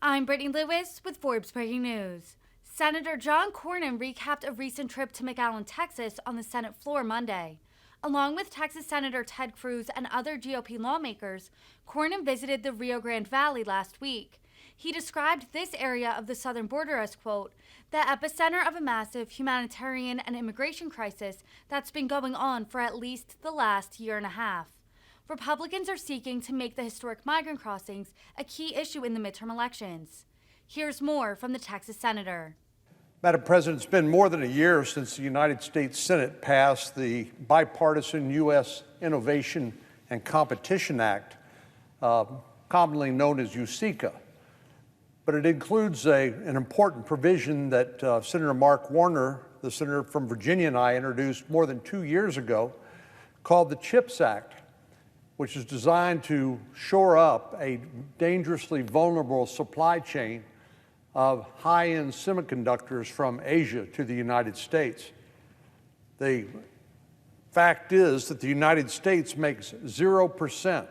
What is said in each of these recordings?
I'm Brittany Lewis with Forbes Breaking News. Senator John Cornyn recapped a recent trip to McAllen, Texas on the Senate floor Monday. Along with Texas Senator Ted Cruz and other GOP lawmakers, Cornyn visited the Rio Grande Valley last week. He described this area of the southern border as, quote, the epicenter of a massive humanitarian and immigration crisis that's been going on for at least the last year and a half. Republicans are seeking to make the historic migrant crossings a key issue in the midterm elections. Here's more from the Texas senator. Madam President, it's been more than a year since the United States Senate passed the bipartisan U.S. Innovation and Competition Act, commonly known as USICA. But it includes an important provision that Senator Mark Warner, the senator from Virginia, and I introduced more than 2 years ago, called the CHIPS Act, which is designed to shore up a dangerously vulnerable supply chain of high-end semiconductors from Asia to the United States. The fact is that the United States makes 0%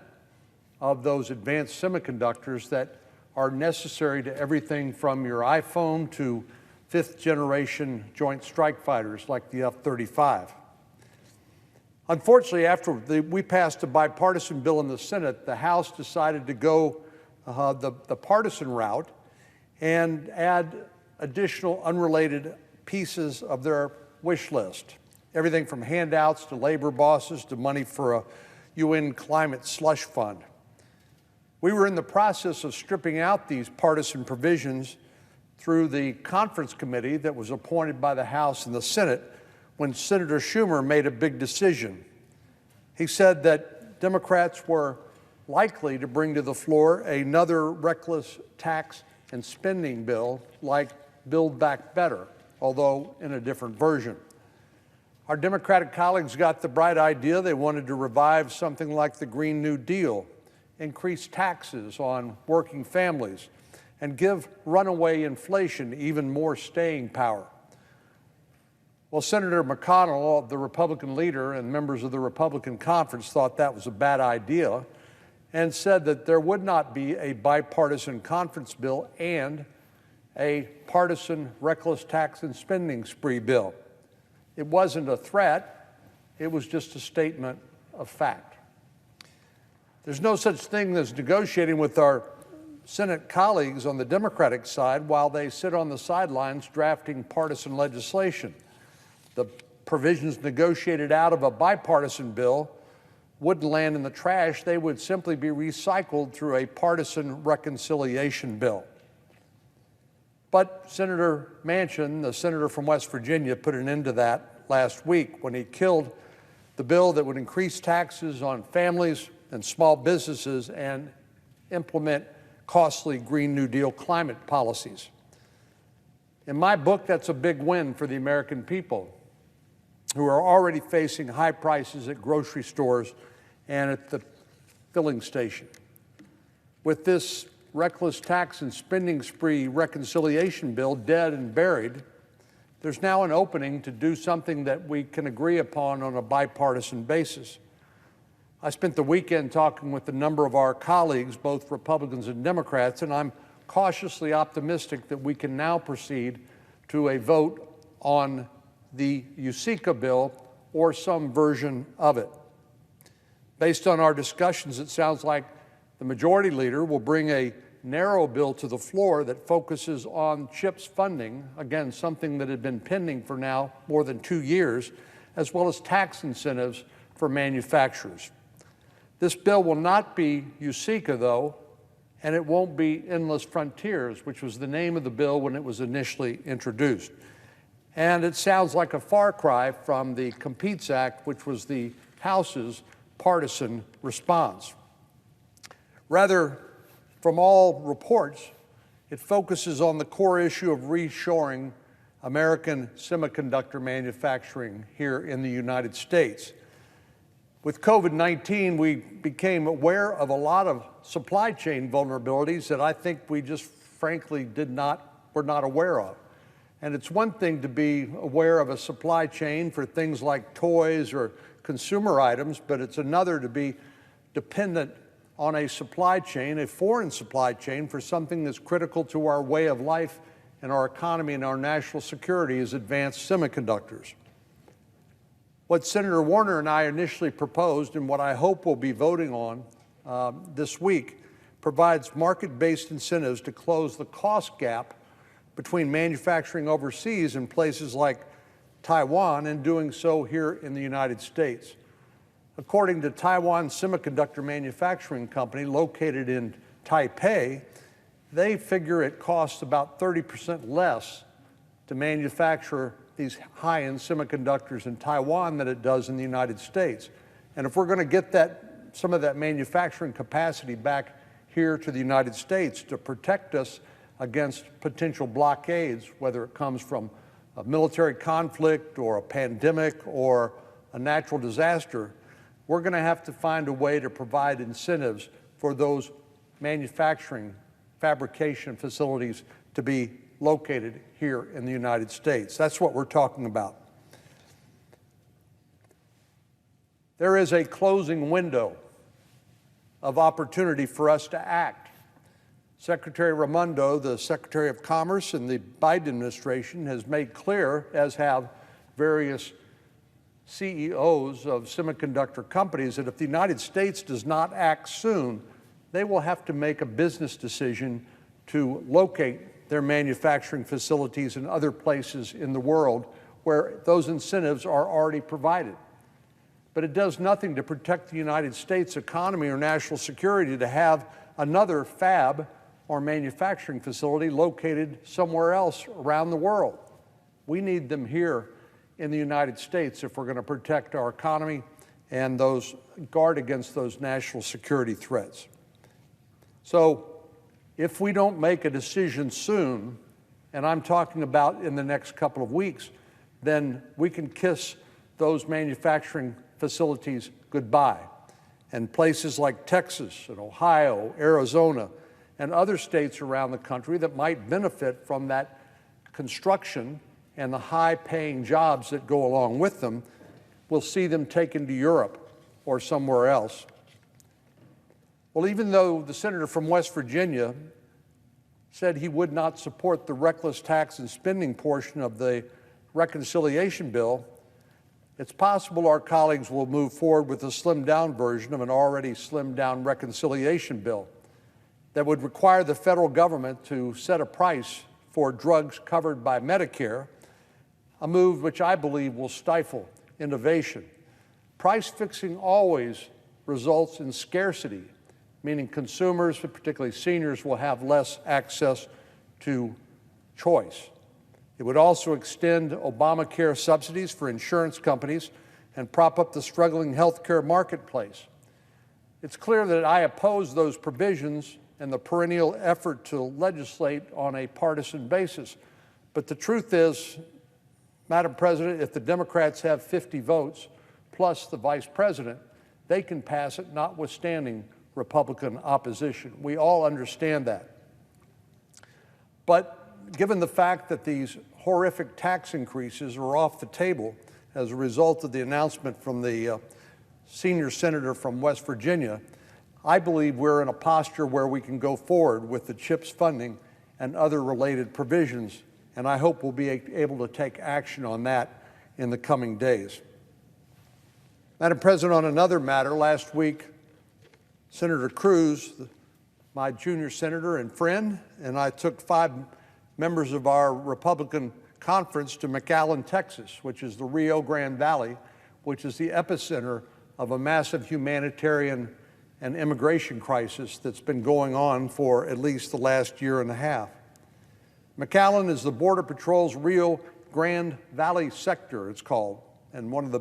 of those advanced semiconductors that are necessary to everything from your iPhone to fifth-generation joint strike fighters like the F-35. Unfortunately, after we passed a bipartisan bill in the Senate, the House decided to go the partisan route and add additional unrelated pieces of their wish list. Everything from handouts to labor bosses to money for a UN climate slush fund. We were in the process of stripping out these partisan provisions through the conference committee that was appointed by the House and the Senate when Senator Schumer made a big decision. He said that Democrats were likely to bring to the floor another reckless tax and spending bill like Build Back Better, although in a different version. Our Democratic colleagues got the bright idea. They wanted to revive something like the Green New Deal, increase taxes on working families, and give runaway inflation even more staying power. Well, Senator McConnell, the Republican leader, and members of the Republican conference thought that was a bad idea and said that there would not be a bipartisan conference bill and a partisan reckless tax and spending spree bill. It wasn't a threat, it was just a statement of fact. There's no such thing as negotiating with our Senate colleagues on the Democratic side while they sit on the sidelines drafting partisan legislation. The provisions negotiated out of a bipartisan bill wouldn't land in the trash. They would simply be recycled through a partisan reconciliation bill. But Senator Manchin, the senator from West Virginia, put an end to that last week when he killed the bill that would increase taxes on families and small businesses and implement costly Green New Deal climate policies. In my book, that's a big win for the American people, who are already facing high prices at grocery stores and at the filling station. With this reckless tax and spending spree reconciliation bill dead and buried, there's now an opening to do something that we can agree upon on a bipartisan basis. I spent the weekend talking with a number of our colleagues, both Republicans and Democrats, and I'm cautiously optimistic that we can now proceed to a vote on the USICA bill or some version of it. Based on our discussions, it sounds like the majority leader will bring a narrow bill to the floor that focuses on CHIPS funding, again, something that had been pending for now more than 2 years, as well as tax incentives for manufacturers. This bill will not be USICA, though, and it won't be Endless Frontiers, which was the name of the bill when it was initially introduced. And it sounds like a far cry from the Competes Act, which was the House's partisan response. Rather, from all reports, it focuses on the core issue of reshoring American semiconductor manufacturing here in the United States. With COVID-19, we became aware of a lot of supply chain vulnerabilities that I think we just frankly were not aware of. And it's one thing to be aware of a supply chain for things like toys or consumer items, but it's another to be dependent on a supply chain, a foreign supply chain, for something that's critical to our way of life and our economy and our national security is advanced semiconductors. What Senator Warner and I initially proposed, and what I hope we'll be voting on this week, provides market-based incentives to close the cost gap between manufacturing overseas in places like Taiwan and doing so here in the United States. According to Taiwan Semiconductor Manufacturing Company, located in Taipei, they figure it costs about 30% less to manufacture these high-end semiconductors in Taiwan than it does in the United States. And if we're going to get some of that manufacturing capacity back here to the United States to protect us against potential blockades, whether it comes from a military conflict or a pandemic or a natural disaster, we're going to have to find a way to provide incentives for those manufacturing fabrication facilities to be located here in the United States. That's what we're talking about. There is a closing window of opportunity for us to act. Secretary Raimondo, the Secretary of Commerce in the Biden administration, has made clear, as have various CEOs of semiconductor companies, that if the United States does not act soon, they will have to make a business decision to locate their manufacturing facilities in other places in the world where those incentives are already provided. But it does nothing to protect the United States economy or national security to have another fab or manufacturing facility located somewhere else around the world. We need them here in the United States if we're going to protect our economy and guard against those national security threats. So if we don't make a decision soon, and I'm talking about in the next couple of weeks, then we can kiss those manufacturing facilities goodbye. And places like Texas and Ohio, Arizona, and other states around the country that might benefit from that construction and the high-paying jobs that go along with them, will see them taken to Europe or somewhere else. Well, even though the senator from West Virginia said he would not support the reckless tax and spending portion of the reconciliation bill, it's possible our colleagues will move forward with a slimmed-down version of an already slimmed-down reconciliation bill that would require the federal government to set a price for drugs covered by Medicare, a move which I believe will stifle innovation. Price fixing always results in scarcity, meaning consumers, particularly seniors, will have less access to choice. It would also extend Obamacare subsidies for insurance companies and prop up the struggling healthcare marketplace. It's clear that I oppose those provisions and the perennial effort to legislate on a partisan basis. But the truth is, Madam President, if the Democrats have 50 votes plus the Vice President, they can pass it notwithstanding Republican opposition. We all understand that. But given the fact that these horrific tax increases are off the table as a result of the announcement from the senior senator from West Virginia, I believe we're in a posture where we can go forward with the CHIPS funding and other related provisions, and I hope we'll be able to take action on that in the coming days. Madam President, on another matter, last week, Senator Cruz, my junior senator and friend, and I took 5 members of our Republican conference to McAllen, Texas, which is the Rio Grand Valley, which is the epicenter of a massive humanitarian and immigration crisis that's been going on for at least the last year and a half. McAllen is the Border Patrol's Rio Grand Valley sector, it's called, and one of the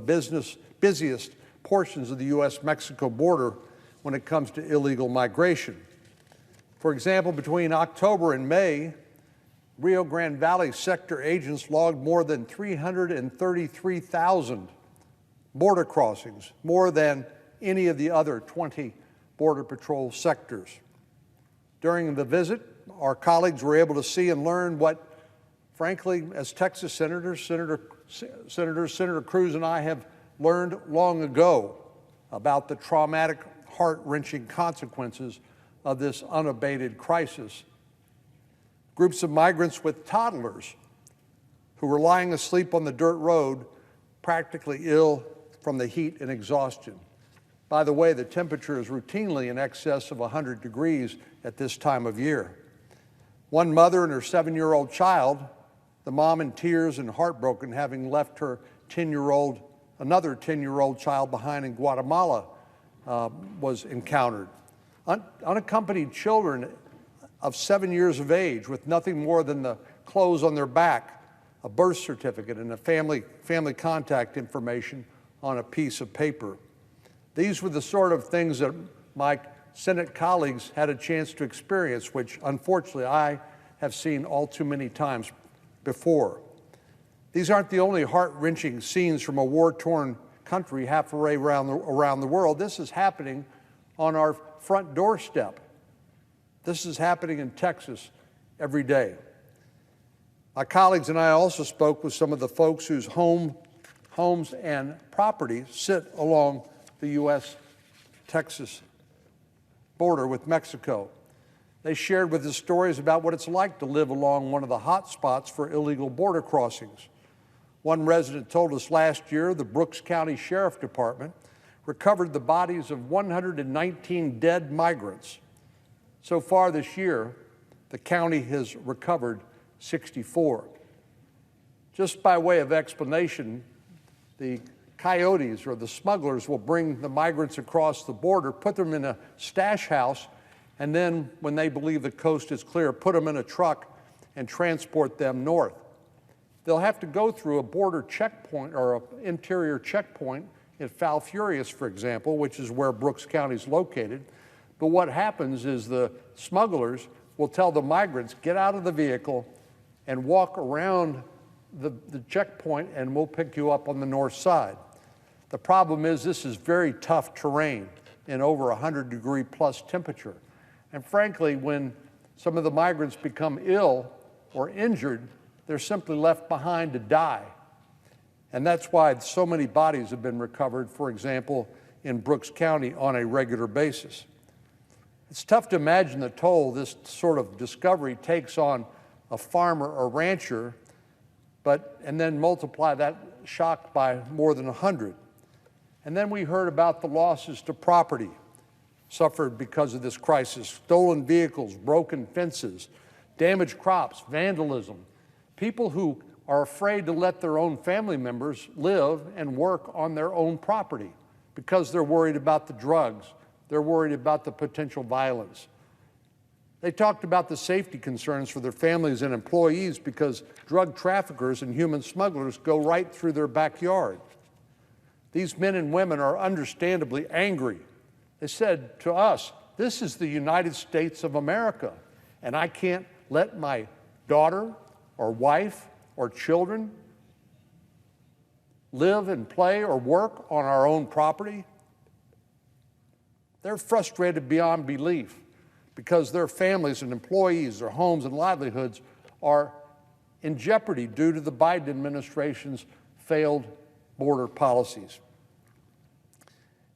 busiest portions of the U.S.-Mexico border when it comes to illegal migration. For example, between October and May, Rio Grande Valley sector agents logged more than 333,000 border crossings, more than any of the other 20 Border Patrol sectors. During the visit, our colleagues were able to see and learn what, frankly, as Texas senators, Senator Cruz and I have learned long ago about the traumatic heart-wrenching consequences of this unabated crisis. Groups of migrants with toddlers who were lying asleep on the dirt road, practically ill from the heat and exhaustion. By the way, the temperature is routinely in excess of 100 degrees at this time of year. One mother and her 7-year-old child, the mom in tears and heartbroken, having left her another 10-year-old child behind in Guatemala, was encountered. Unaccompanied children of 7 years of age with nothing more than the clothes on their back, a birth certificate, and a family contact information on a piece of paper. These were the sort of things that my Senate colleagues had a chance to experience, which unfortunately I have seen all too many times before. These aren't the only heart-wrenching scenes from a war-torn country halfway around the world. This is happening on our front doorstep. This is happening in Texas every day. My colleagues and I also spoke with some of the folks whose homes and property sit along the U.S.-Texas border with Mexico. They shared with us stories about what it's like to live along one of the hot spots for illegal border crossings. One resident told us last year the Brooks County Sheriff Department recovered the bodies of 119 dead migrants. So far this year, the county has recovered 64. Just by way of explanation, the coyotes or the smugglers will bring the migrants across the border, put them in a stash house, and then when they believe the coast is clear, put them in a truck and transport them north. They'll have to go through a border checkpoint or an interior checkpoint at Falfurrias, for example, which is where Brooks County is located. But what happens is the smugglers will tell the migrants, get out of the vehicle and walk around the checkpoint and we'll pick you up on the north side. The problem is this is very tough terrain in over 100-degree plus temperature. And frankly, when some of the migrants become ill or injured, they're simply left behind to die. And that's why so many bodies have been recovered, for example, in Brooks County on a regular basis. It's tough to imagine the toll this sort of discovery takes on a farmer or rancher, and then multiply that shock by more than 100. And then we heard about the losses to property suffered because of this crisis: stolen vehicles, broken fences, damaged crops, vandalism. People who are afraid to let their own family members live and work on their own property because they're worried about the drugs, they're worried about the potential violence. They talked about the safety concerns for their families and employees because drug traffickers and human smugglers go right through their backyard. These men and women are understandably angry. They said to us, "This is the United States of America, and I can't let my daughter or wife or children live and play or work on our own property." They're frustrated beyond belief because their families and employees, their homes and livelihoods are in jeopardy due to the Biden administration's failed border policies.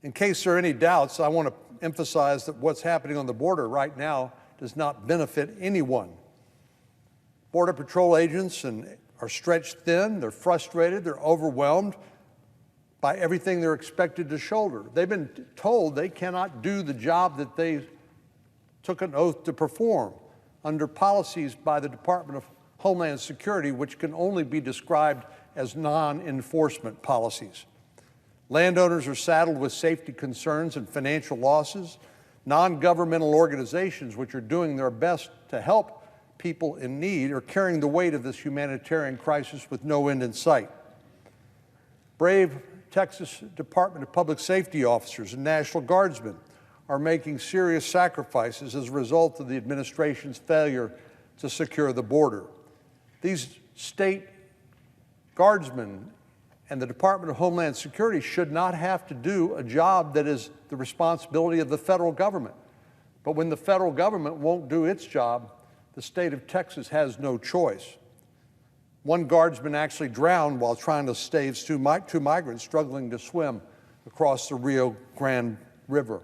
In case there are any doubts, I want to emphasize that what's happening on the border right now does not benefit anyone. Border Patrol agents are stretched thin, they're frustrated, they're overwhelmed by everything they're expected to shoulder. They've been told they cannot do the job that they took an oath to perform under policies by the Department of Homeland Security, which can only be described as non-enforcement policies. Landowners are saddled with safety concerns and financial losses. Non-governmental organizations, which are doing their best to help people in need, are carrying the weight of this humanitarian crisis with no end in sight. Brave Texas Department of Public Safety officers and National Guardsmen are making serious sacrifices as a result of the administration's failure to secure the border. These state guardsmen and the Department of Homeland Security should not have to do a job that is the responsibility of the federal government. But when the federal government won't do its job, the state of Texas has no choice. One guardsman actually drowned while trying to save two migrants struggling to swim across the Rio Grand River.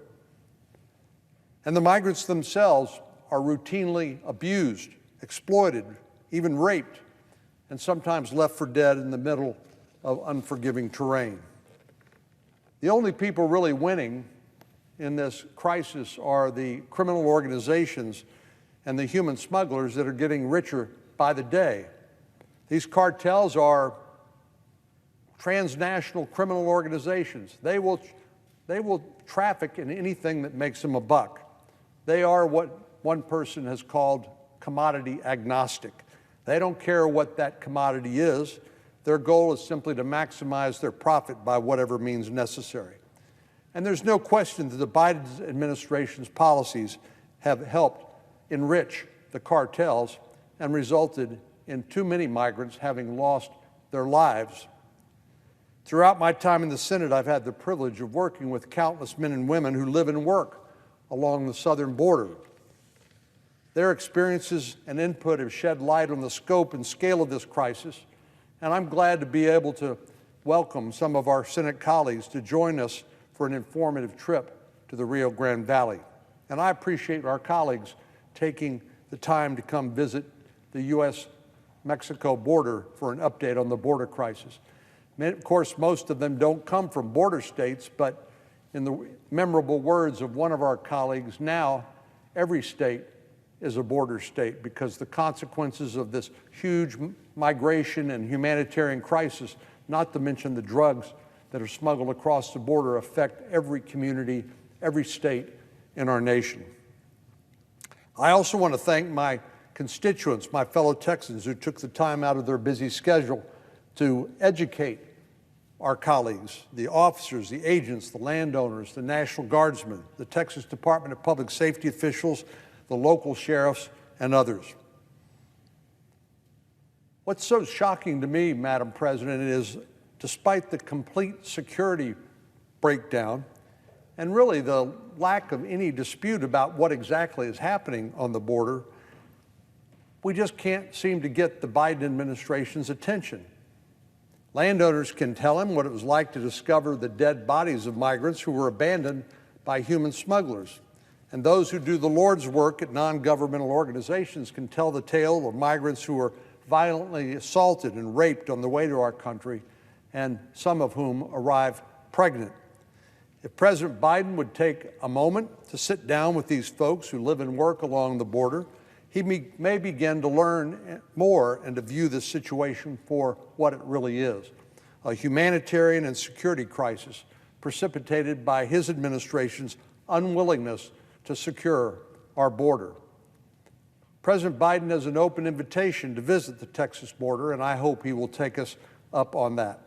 And the migrants themselves are routinely abused, exploited, even raped, and sometimes left for dead in the middle of unforgiving terrain. The only people really winning in this crisis are the criminal organizations and the human smugglers that are getting richer by the day. These cartels are transnational criminal organizations. They will traffic in anything that makes them a buck. They are what one person has called commodity agnostic. They don't care what that commodity is. Their goal is simply to maximize their profit by whatever means necessary. And there's no question that the Biden administration's policies have helped enrich the cartels and resulted in too many migrants having lost their lives. Throughout my time in the Senate, I've had the privilege of working with countless men and women who live and work along the southern border. Their experiences and input have shed light on the scope and scale of this crisis, and I'm glad to be able to welcome some of our Senate colleagues to join us for an informative trip to the Rio Grande Valley. And I appreciate our colleagues taking the time to come visit the U.S.-Mexico border for an update on the border crisis. Of course, most of them don't come from border states, but in the memorable words of one of our colleagues, now every state is a border state because the consequences of this huge migration and humanitarian crisis, not to mention the drugs that are smuggled across the border, affect every community, every state in our nation. I also want to thank my constituents, my fellow Texans, who took the time out of their busy schedule to educate our colleagues, the officers, the agents, the landowners, the National Guardsmen, the Texas Department of Public Safety officials, the local sheriffs, and others. What's so shocking to me, Madam President, is despite the complete security breakdown and really the lack of any dispute about what exactly is happening on the border, we just can't seem to get the Biden administration's attention. Landowners can tell him what it was like to discover the dead bodies of migrants who were abandoned by human smugglers. And those who do the Lord's work at non-governmental organizations can tell the tale of migrants who were violently assaulted and raped on the way to our country, and some of whom arrive pregnant. If President Biden would take a moment to sit down with these folks who live and work along the border, he may begin to learn more and to view this situation for what it really is, a humanitarian and security crisis precipitated by his administration's unwillingness to secure our border. President Biden has an open invitation to visit the Texas border, and I hope he will take us up on that.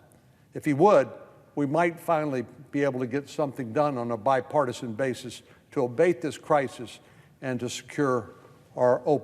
If he would, we might finally be able to get something done on a bipartisan basis to abate this crisis and to secure our open